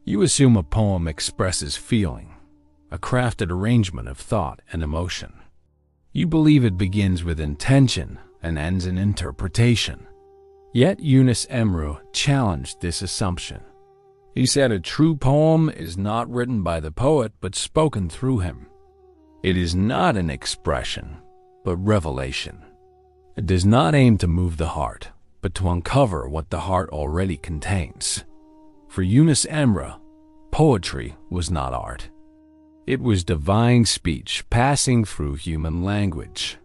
You assume a poem expresses feeling, a crafted arrangement of thought and emotion. You believe it begins with intention and ends in interpretation. Yet Yunus Emre challenged this assumption. He said a true poem is not written by the poet but spoken through him. It is not an expression, but revelation. It does not aim to move the heart, but to uncover what the heart already contains. For Yunus Emre, poetry was not art. It was divine speech passing through human language.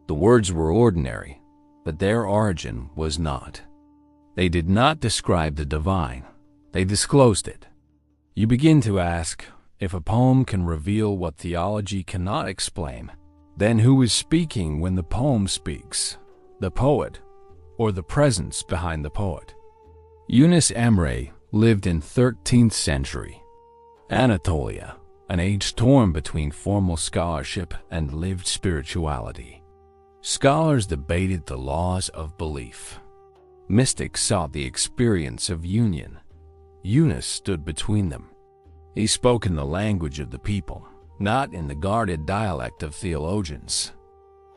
The words were ordinary, but their origin was not. They did not describe the divine, they disclosed it. You begin to ask, if a poem can reveal what theology cannot explain, then who is speaking when the poem speaks, the poet, or the presence behind the poet? Yunus Emre lived in 13th century Anatolia, an age torn between formal scholarship and lived spirituality. Scholars debated the laws of belief. Mystics sought the experience of union. Yunus stood between them. He spoke in the language of the people, not in the guarded dialect of theologians.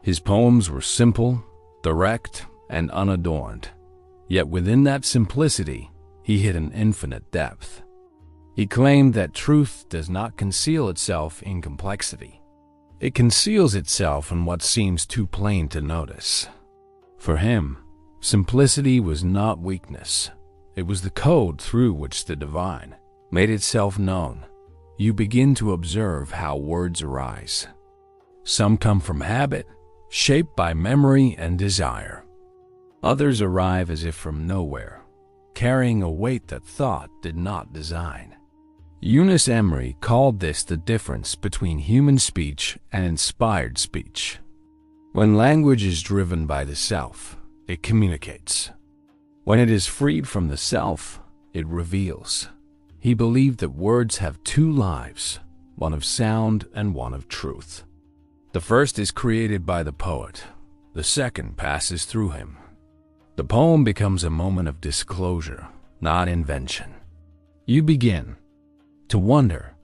His poems were simple, direct, and unadorned. Yet within that simplicity, he hid an infinite depth. He claimed that truth does not conceal itself in complexity. It conceals itself in what seems too plain to notice. For him, simplicity was not weakness. It was the code through which the divine made itself known. You begin to observe how words arise. Some come from habit, shaped by memory and desire. Others arrive as if from nowhere, carrying a weight that thought did not design. Yunus Emre called this the difference between human speech and inspired speech. When language is driven by the self, it communicates. When it is freed from the self, it reveals. He believed that words have two lives, one of sound and one of truth. The first is created by the poet, the second passes through him. The poem becomes a moment of disclosure, not invention. You begin to wonder,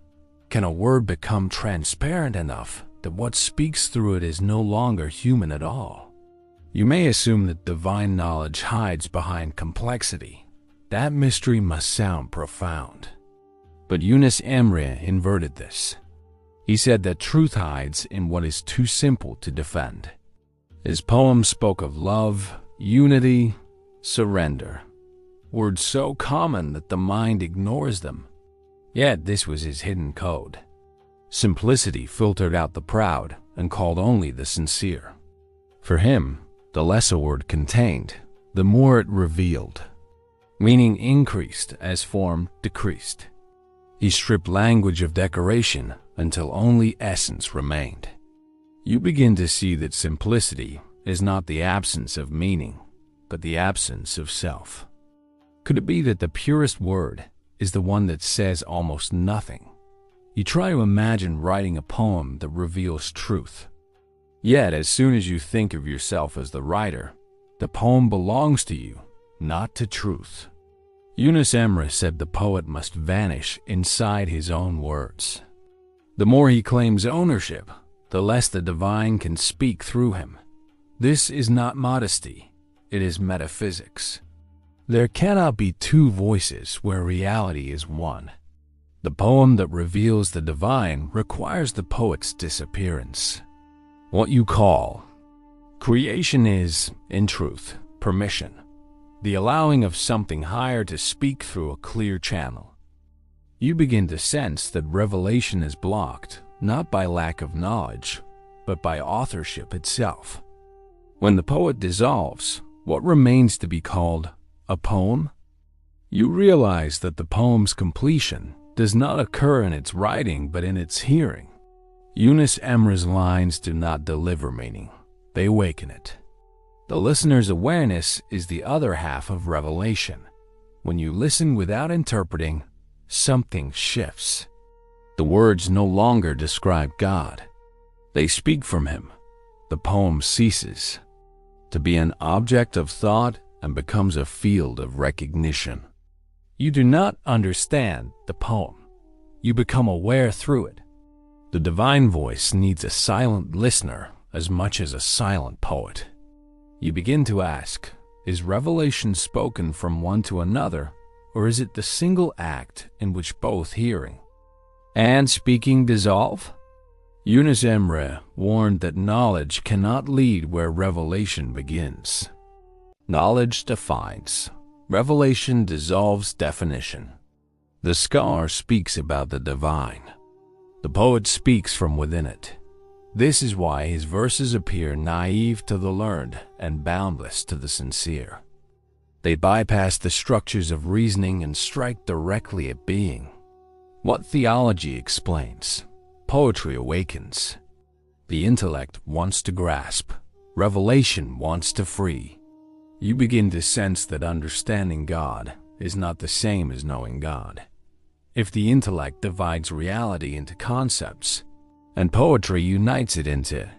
can a word become transparent enough that what speaks through it is no longer human at all? You may assume that divine knowledge hides behind complexity. That mystery must sound profound. But Yunus Emre inverted this. He said that truth hides in what is too simple to defend. His poem spoke of love, unity, surrender, words so common that the mind ignores them. Yet this was his hidden code. Simplicity filtered out the proud and called only the sincere. For him, the less a word contained, the more it revealed. Meaning increased as form decreased. He stripped language of decoration until only essence remained. You begin to see that simplicity is not the absence of meaning, but the absence of self. Could it be that the purest word is the one that says almost nothing? You try to imagine writing a poem that reveals truth. Yet, as soon as you think of yourself as the writer, the poem belongs to you, not to truth. Yunus Emre said the poet must vanish inside his own words. The more he claims ownership, the less the divine can speak through him. This is not modesty, it is metaphysics. There cannot be two voices where reality is one. The poem that reveals the divine requires the poet's disappearance. What you call creation is, in truth, permission, the allowing of something higher to speak through a clear channel. You begin to sense that revelation is blocked, not by lack of knowledge, but by authorship itself. When the poet dissolves, what remains to be called a poem? You realize that the poem's completion does not occur in its writing but in its hearing. Yunus Emre's lines do not deliver meaning, they awaken it. The listener's awareness is the other half of revelation. When you listen without interpreting, something shifts. The words no longer describe God. They speak from him. The poem ceases to be an object of thought and becomes a field of recognition. You do not understand the poem. You become aware through it. The divine voice needs a silent listener as much as a silent poet. You begin to ask, is revelation spoken from one to another, or is it the single act in which both hearing and speaking dissolve? Yunus Emre warned that knowledge cannot lead where revelation begins. Knowledge defines. Revelation dissolves definition. The scholar speaks about the divine. The poet speaks from within it. This is why his verses appear naive to the learned and boundless to the sincere. They bypass the structures of reasoning and strike directly at being. What theology explains, poetry awakens. The intellect wants to grasp. Revelation wants to free. You begin to sense that understanding God is not the same as knowing God. If the intellect divides reality into concepts, and poetry unites it into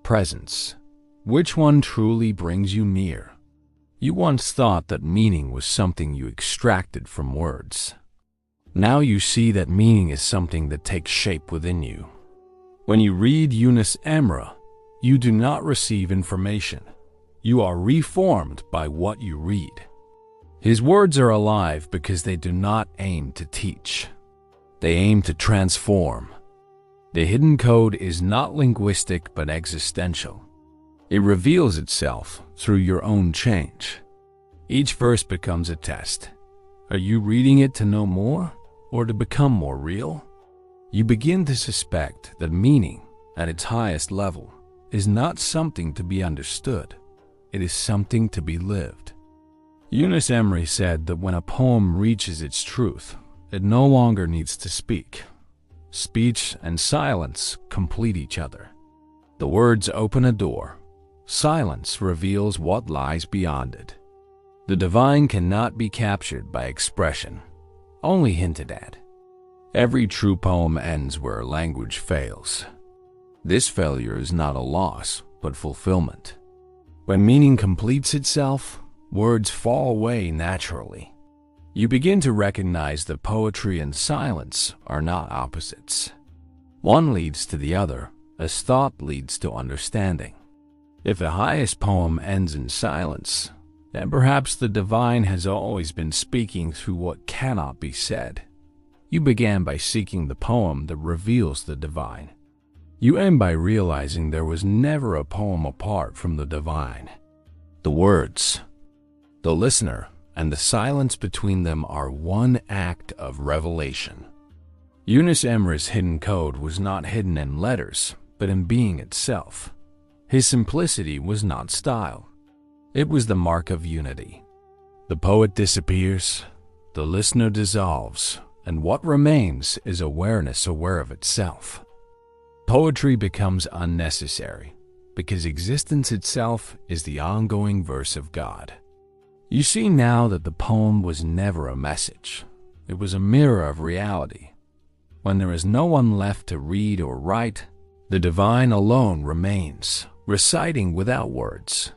presence, which one truly brings you near? You once thought that meaning was something you extracted from words. Now you see that meaning is something that takes shape within you. When you read Yunus Emre, you do not receive information. You are reformed by what you read. His words are alive because they do not aim to teach. They aim to transform. The hidden code is not linguistic but existential. It reveals itself through your own change. Each verse becomes a test. Are you reading it to know more or to become more real? You begin to suspect that meaning, at its highest level, is not something to be understood. It is something to be lived. Yunus Emre said that when a poem reaches its truth, it no longer needs to speak. Speech and silence complete each other. The words open a door. Silence reveals what lies beyond it. The divine cannot be captured by expression, only hinted at. Every true poem ends where language fails. This failure is not a loss, but fulfillment. When meaning completes itself, words fall away naturally. You begin to recognize that poetry and silence are not opposites. One leads to the other, as thought leads to understanding. If the highest poem ends in silence, then perhaps the divine has always been speaking through what cannot be said. You began by seeking the poem that reveals the divine. You end by realizing there was never a poem apart from the divine. The words, the listener, and the silence between them are one act of revelation. Yunus Emre's hidden code was not hidden in letters, but in being itself. His simplicity was not style. It was the mark of unity. The poet disappears, the listener dissolves, and what remains is awareness aware of itself. Poetry becomes unnecessary because existence itself is the ongoing verse of God. You see now that the poem was never a message. It was a mirror of reality. When there is no one left to read or write, the divine alone remains, reciting without words.